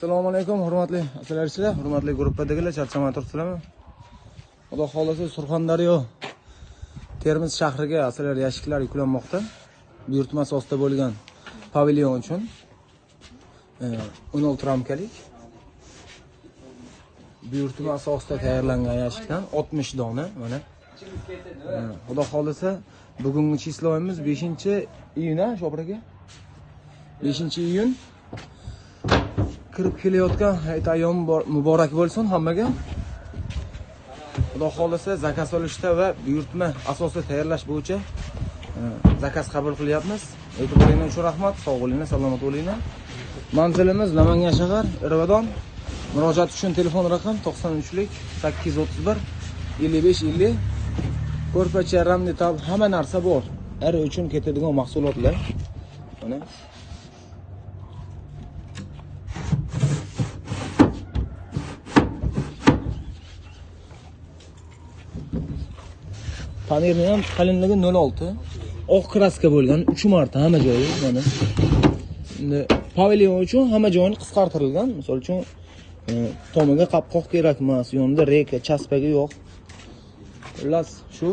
Assalomu alaykum, hurmatli aslarchilar, hurmatli gruppadagilar, charchamay turibsizlarmi? Xudo xolasa Surxondaryo Termiz shahriga aslar yashiklar yuklanmoqda. Buyurtma asosida bo'lgan pavilyon uchun 16 ramkalik buyurtma asosida tayyorlangan yashikdan 60 dona mana. Xudo xolasa bugungi chisloyimiz 5-iyun, sho'braga. 5-iyun kirib kelayotgan hayit ayyom muborak bo'lsin hammaga. Xudo xolasa zakaz olishda va buyurtma asosida tayyorlash bo'yicha zakaz qabul qilyapmiz. E'tiboringiz uchun rahmat. Sog' bo'linglar, salomat bo'linglar. Manzilimiz Namangan shahar, Irvadon. Murojaat uchun telefon raqam 93lik 831 55 50. Ko'rpacha, ramli tab, hamma narsa bor. Er uchun ketadigan mahsulotlar. Mana Pamirning ham qalinligi 06. Oq kraska bo'lgan 3 marta hamma joyi mana. Endi pavilyon uchun hamma joyini qisqartirilgan. Misol uchun tomiga qapqoq kerak emas, yonida reka, chaspagi yo'q. Xullas, shu